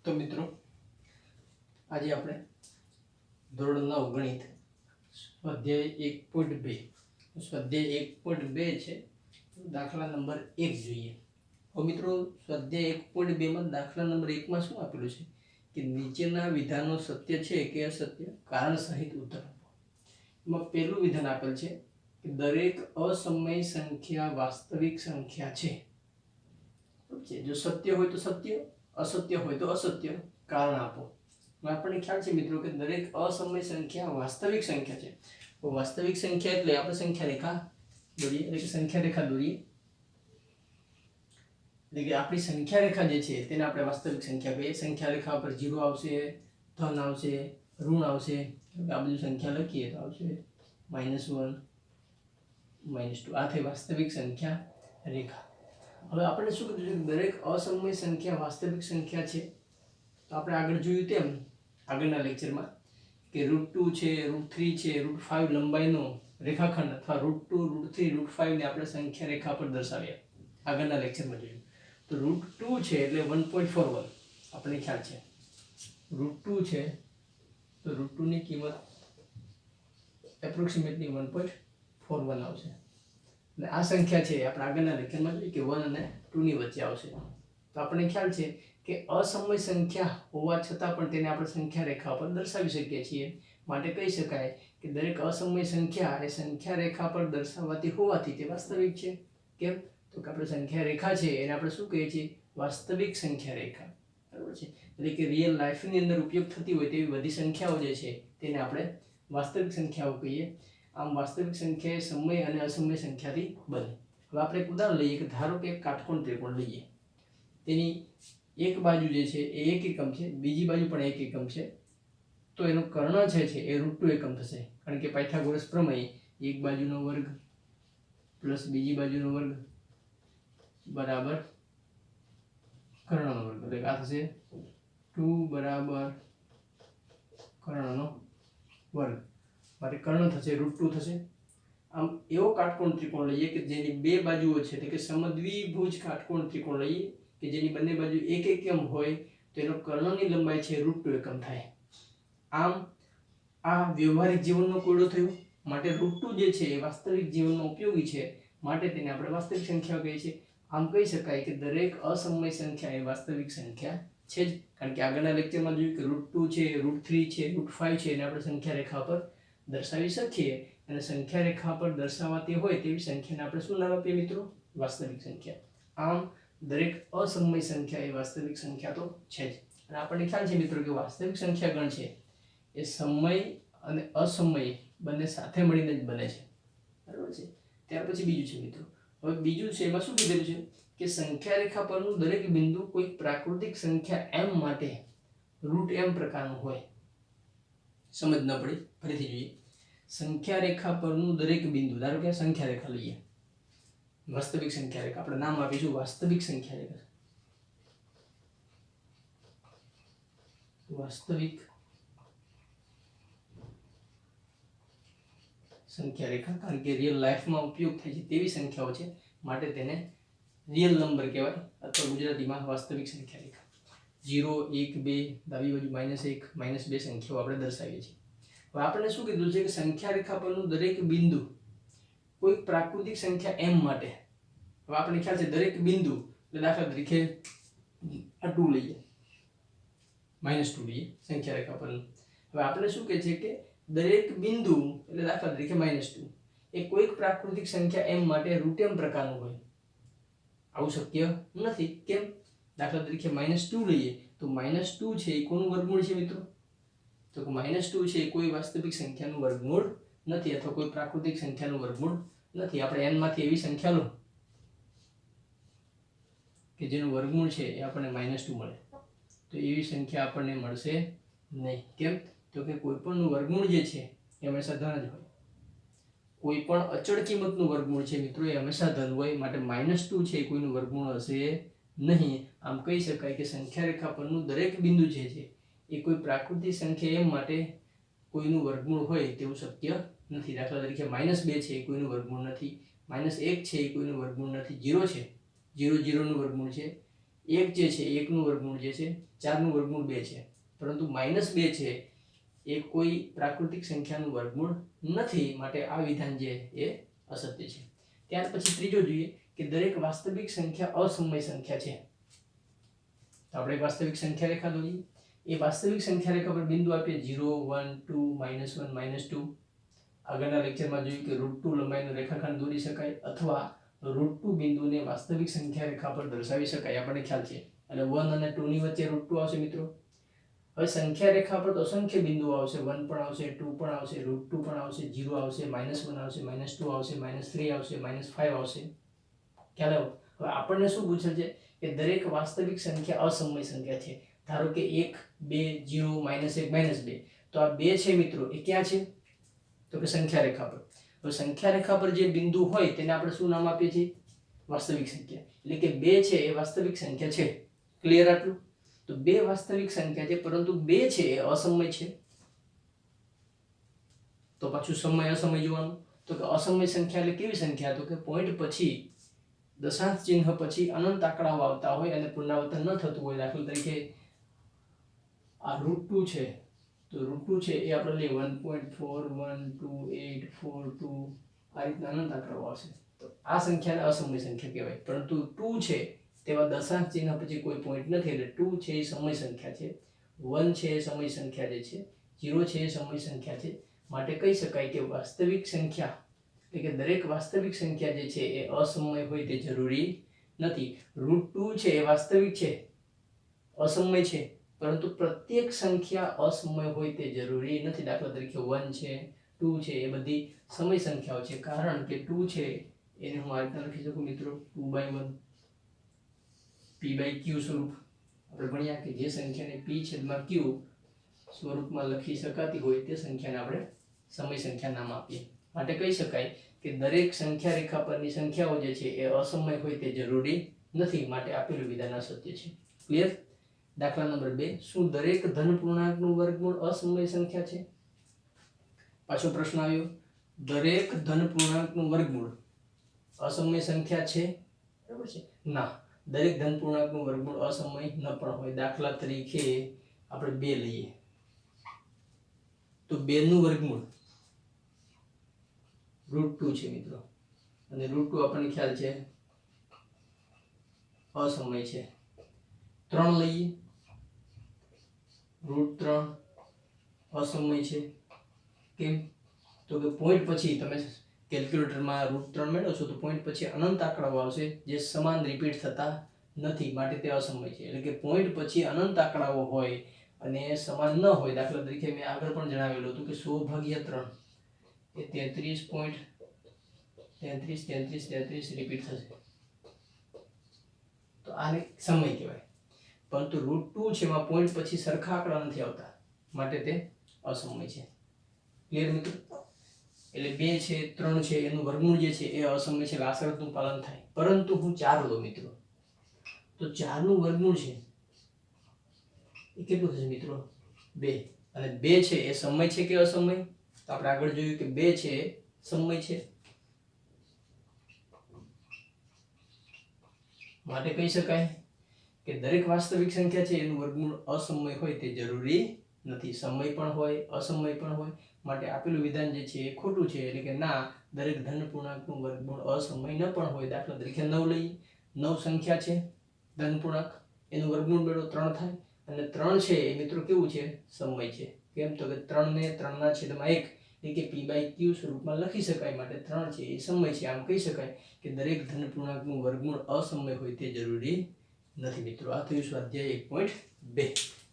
તો મિત્રો આજે આપણે ધોરણ 9 ગણિત સ્વાધ્યાય 1.2 સ્વાધ્યાય 1.2 છે દાખલા નંબર 1 જોઈએ। હવે મિત્રો સ્વાધ્યાય 1.2 માં દાખલા નંબર 1 માં શું આપેલું છે કે નીચેના વિધાનો સત્ય છે કે અસત્ય કારણ સહિત ઉત્તર આપો। એમાં પહેલું વિધાન આપેલ છે કે દરેક અસમય સંખ્યા વાસ્તવિક સંખ્યા છે। જો સત્ય હોય તો સત્ય, असत्य हो तो असत्य कारण आपो। आपने ख्याल है मित्रों के दरेक असमय संख्या वास्तविक संख्या है। तो वास्तविक संख्या एटले आपणे संख्या रेखा दौरीए એટલે કે સંખ્યા રેખા દોરીએ એટલે કે આપણી સંખ્યા રેખા જે છે તેને આપણે વાસ્તવિક સંખ્યા કહીએ। સંખ્યા રેખા પર 0 આવશે, ધન આવશે, ઋણ આવશે, આ બધી સંખ્યા લખીએ તો આવશે -1 -2 આ થઈ વાસ્તવિક સંખ્યા રેખા। હવે આપણે શું કીધું છે દરેક અસમય સંખ્યા વાસ્તવિક સંખ્યા છે તો આપણે આગળ જોયું તેમ આગળના લેક્ચરમાં કે √2 છે, √3 છે, √5 લંબાઈનો રેખાખંડ અથવા √2 √3 √5 ને આપણે સંખ્યા રેખા પર દર્શાવ્યા આગળના લેક્ચરમાં જોયું। તો √2 છે એટલે 1.41 આપણે ખ્યાલ છે √2 છે તો √2 ની કિંમત એપ્રોક્સિમેટલી 1.41 આવશે। એટલે આ સંખ્યા છે આપણે આગળના લેક્ચરમાં જોઈએ કે 1 અને 2 ની વચ્ચે આવશે। તો આપણને ખ્યાલ છે કે અસમય સંખ્યા હોવા છતાં પણ તેને આપણે સંખ્યા રેખા પર દર્શાવી શકીએ છીએ। માટે કહી શકાય કે દરેક અસમય સંખ્યા એ સંખ્યા રેખા પર દર્શાવાતી હોવાથી તે વાસ્તવિક છે। કેમ તો કે આપણે સંખ્યા રેખા છે એને આપણે શું કહીએ છીએ વાસ્તવિક સંખ્યા રેખા, બરાબર છે। એટલે કે રિયલ લાઈફની અંદર ઉપયોગ થતી હોય તેવી બધી સંખ્યાઓ જે છે તેને આપણે વાસ્તવિક સંખ્યાઓ કહીએ। આમ વાસ્તવિક संख्या समय और असमय संख्या थी बने। હવે આપણે એક ઉદાહરણ લઈએ કે ધારો કે કાટકોણ ત્રિકોણ લઈએ તેની એક બાજુ જે છે એ 1 એકમ છે, બીજી બાજુ પણ 1 એકમ છે તો એનો કર્ણ છે એ √2 એકમ થશે કારણ કે પાયથાગોરસ પ્રમેય એક બાજુનો વર્ગ પ્લસ બીજી બાજુનો વર્ગ બરાબર કર્ણનો વર્ગ એટલે આ થશે 2 બરાબર કર્ણનો વર્ગ मारे कर्ण थशे √2 थशे। आम एवो काटकोण त्रिकोण लईए कि जेनी बे बाजुओ छे એટલે કે समद्विभुज काटकोण त्रिकोण लईए कि जेनी बंने बाजु 1 एकम होय तो एनो कर्णनी लंबाई छे √2 एकम थाय। आम आ व्यवहारिक जीवननो कोडो थयो माटे √2 जे छे ए वास्तविक जीवननो उपयोगी छे माटे तेने आपणे वास्तविक संख्या कहीए छीए। आम कही शकाय कि दरेक असमय संख्या ए वास्तविक संख्या छे ज कारण के આગળના લેક્ચરમાં જોયું કે √2 છે, √3 છે, √5 છે એને આપણે સંખ્યા રેખા પર दर्शावी सकीए અને સંખ્યા રેખા પર દર્શાવાતી હોય તેવી સંખ્યાને આપણે શું નામ આપીએ મિત્રો વાસ્તવિક સંખ્યા। આમ દરેક અસમય સંખ્યા એ વાસ્તવિક સંખ્યા તો છે જ અને આપણને ખ્યાલ છે મિત્રો કે વાસ્તવિક સંખ્યા ગણ છે એ સમય અને અસમય બંને સાથે મળીને જ બને છે, બરાબર છે। ત્યાર પછી બીજું છે મિત્રો, હવે બીજું છે એમાં શું કીધેલું છે કે સંખ્યા રેખા પરનું દરેક બિંદુ કોઈ પ્રાકૃતિક સંખ્યા m માટે √m પ્રકારનું હોય। समझ न पड़ी फरीथी જોઈએ संख्या रेखा परનું દરેક બિંદુ ધારો કે સંખ્યા રેખા લઈએ વાસ્તવિક સંખ્યા રેખા આપણે નામ આપીશું વાસ્તવિક સંખ્યા રેખા। વાસ્તવિક સંખ્યા રેખા કારણ કે રિયલ લાઈફમાં ઉપયોગ થાય છે તેવી સંખ્યાઓ છે માટે તેને રિયલ નંબર કહેવાય અથવા ગુજરાતીમાં વાસ્તવિક સંખ્યા રેખા। 0 1 2 ડાબી બાજુ -1 -2 સંખ્યાઓ આપણે દર્શાવીએ છીએ। હવે આપણે શું કીધું છે કે સંખ્યા રેખા પરનું દરેક બિંદુ કોઈ પ્રાકૃતિક સંખ્યા m માટે, હવે આપણે ખ્યાલ છે દરેક બિંદુ એટલે દાખલા તરીકે આ 2 લઈએ -2 લઈએ સંખ્યા રેખા પરનું। હવે આપણે શું કહે છે કે દરેક બિંદુ એટલે દાખલા તરીકે -2 એ કોઈક પ્રાકૃતિક સંખ્યા m માટે √m પ્રકારનું હોય। આવું શક્ય નથી। કેમ દાખલા તરીકે -2 લઈએ તો -2 છે એ કોનું વર્ગમૂળ છે મિત્રો તો કે -2 છે એ કોઈ વાસ્તવિક સંખ્યાનું વર્ગમૂળ નથી અથવા કોઈ પ્રાકૃતિક સંખ્યાનું વર્ગમૂળ નથી। આપણે n માંથી એવી સંખ્યા લો કે જેનું વર્ગમૂળ છે એ આપણને -2 મળે તો એવી સંખ્યા આપણને મળશે નહીં। કેમ તો કે કોઈપણનું વર્ગમૂળ જે છે એ હંમેશા ધન જ હોય। કોઈપણ અચળ કિંમતનું વર્ગમૂળ છે મિત્રો એ હંમેશા ધન હોય માટે -2 છે એ કોઈનું વર્ગમૂળ હશે नहीं। आम कही शकाय कि संख्या रेखा परનું દરેક બિંદુ છે એ કોઈ પ્રાકૃતિક સંખ્યા m માટે કોઈનું વર્ગમૂળ હોય તેવું શક્ય નથી। દાખલા તરીકે -2 છે એ કોઈનું વર્ગમૂળ નથી, -1 છે એ કોઈનું વર્ગમૂળ નથી, 0 છે 0 0 નું વર્ગમૂળ છે 1 જે છે 1 નું વર્ગમૂળ જે છે 4 નું વર્ગમૂળ 2 છે, પરંતુ -2 છે એ કોઈ પ્રાકૃતિક સંખ્યાનું વર્ગમૂળ નથી, માટે આ વિધાન જે એ અસત્ય છે. ત્યાર પછી ત્રીજો જોઈએ કે દરેક વાસ્તવિક સંખ્યા અસમય સંખ્યા છે. તો આપણે એક વાસ્તવિક સંખ્યા રેખા દોરીએ. એ વાસ્તવિક સંખ્યા રેખા પર બિંદુ આપીએ 0 1 2 -1 -2. આગળના લેક્ચરમાં જોયું કે √2 લંબાઈનો રેખાખંડ દોરી શકાય અથવા √2 બિંદુને વાસ્તવિક સંખ્યા રેખા પર દર્શાવી શકાય, આપણને ખ્યાલ છે. એટલે 1 અને 2 ની વચ્ચે √2 આવશે મિત્રો. હવે સંખ્યા રેખા પર તો અસંખ્ય બિંદુઓ આવશે, 1 પણ આવશે, 2 પણ આવશે, √2 પણ આવશે, 0 આવશે, -1 આવશે, -2 આવશે, -3 આવશે, -5 આવશે. ખ્યાલ આવ્યો? હવે આપણને શું પૂછે છે કે દરેક વાસ્તવિક સંખ્યા અસમય સંખ્યા છે. ધારો કે 1 2 0 -1 -2, તો આ 2 છે મિત્રો એ ક્યાં છે? તો કે સંખ્યા રેખા પર. હવે સંખ્યા રેખા પર જે બિંદુ હોય તેને આપણે શું નામ આપીએ છીએ? વાસ્તવિક સંખ્યા. એટલે કે 2 છે એ વાસ્તવિક સંખ્યા છે. ક્લિયર આટલું? તો 2 વાસ્તવિક સંખ્યા છે, પરંતુ 2 છે એ અસમય છે. તો પાછું સમય અસમય જોવાનું. તો કે અસમય સંખ્યા એટલે કેવી સંખ્યા? તો કે પોઈન્ટ પછી દશાંશ ચિહ્ન પછી અનંત આંકડાઓ આવતા હોય અને પુનરાવર્તન ન થતું હોય. દાખલા તરીકે આ √2 છે, તો √2 છે એ આપણે લઈએ 1.412842, આ રીતના અનંત આંકડાઓ આવશે. તો આ સંખ્યાને અસમય સંખ્યા કહેવાય. પરંતુ 2 છે તેવા દશાંશ ચિહ્ન પછી કોઈ પોઈન્ટ નથી, એટલે 2 છે એ સમય સંખ્યા છે, 1 છે એ સમય સંખ્યા જે છે, 0 છે એ સમય સંખ્યા છે. માટે કહી શકાય કે વાસ્તવિક સંખ્યા એટલે કે દરેક વાસ્તવિક સંખ્યા જે છે એ અસમય હોય તે જરૂરી નથી. √2 છે એ વાસ્તવિક છે, અસમય છે, પરંતુ પ્રત્યેક સંખ્યા અસમય હોય તે જરૂરી નથી. દાખલા તરીકે 1 છે 2 છે એ બધી સમય સંખ્યાઓ છે, કારણ કે 2 છે એને હું આ રીતના લખી શકું મિત્રો, 2/1 p/q સ્વરૂપ. આપણે ભણ્યા કે જે સંખ્યાને p/q સ્વરૂપમાં લખી શકાતી હોય તે સંખ્યાને આપણે સમય સંખ્યા નામ આપીએ. માટે કહી શકાય કે દરેક સંખ્યા રેખા પરની સંખ્યાઓ જે છે એ અસમય હોય તે જરૂરી નથી, માટે આપેલું વિધાન અસત્ય છે. ક્લિયર? દાખલા નંબર 2, શું દરેક ધન પૂર્ણાંકનું વર્ગમૂળ અસમય સંખ્યા છે? પાછો પ્રશ્ન આવ્યો, દરેક ધન પૂર્ણાંકનું વર્ગમૂળ અસમય સંખ્યા છે? બરાબર છે? ના, દરેક ધન પૂર્ણાંકનું વર્ગમૂળ અસમય ન પણ હોય. દાખલા તરીકે આપણે 2 લઈએ, તો 2 નું વર્ગમૂળ √2 છે મિત્રો, અને √2 આપણને ખ્યાલ છે અસમય છે. 3 લઈએ, √3 અસમય છે. કેમ? તો કે પોઈન્ટ પછી તમે કેલ્ક્યુલેટરમાં √3 મેળવશો તો પોઈન્ટ પછી અનંત આંકડાઓ આવશે જે સમાન રિપીટ થતા નથી, માટે તે અસમય છે. એટલે કે પોઈન્ટ પછી અનંત આંકડાઓ હોય અને સમાન ન હોય. દાખલા તરીકે મેં આગળ પણ જણાવેલું હતું કે 100/3 એ 33.33 રિપીટ થશે, તો આને સમય કહેવાય. પરંતુ √2 છે એમાં પોઈન્ટ પછી સરખા આંકડા નથી આવતા, માટે તે અસમય છે. ક્લિયર મિત્રો? એટલે 2 છે 3 છે એનું વર્ગમૂળ જે છે એ અસમય છે, આ શરતનું પાલન થાય. પરંતુ હું 4 લો મિત્રો, તો 4 નું વર્ગમૂળ છે એ કેટલું થશે મિત્રો? 2. અને 2 છે એ સમય છે કે અસમય? તો આપણે આગળ જોયું કે 2 છે એ સમય છે. માટે કહી શકાય કે દરેક વાસ્તવિક સંખ્યા છે એનું વર્ગમૂળ અસમય હોય તે જરૂરી નથી. સમય પણ હોય, અસમય પણ હોય. માટે આપેલું વિધાન જે છે એ ખોટું છે. એટલે કે ના, દરેક ધન પૂર્ણાંકનું વર્ગમૂળ અસમય ન પણ હોય. દાખલા તરીકે 9 લઈએ, 9 સંખ્યા છે ધન પૂર્ણાંક, એનું વર્ગમૂળ મેળવો 3 થાય, અને 3 છે એ મિત્રો કેવું છે? સમય છે. કેમ? તો કે 3 ને 3/1 એટલે કે p/q સ્વરૂપમાં લખી શકાય, માટે 3 છે એ સમય છે. આમ કહી શકાય કે દરેક ધન પૂર્ણાંકનું વર્ગમૂળ અસમય હોય તે જરૂરી નથી મિત્રો. આ થયું સ્વાધ્યાય 1.2.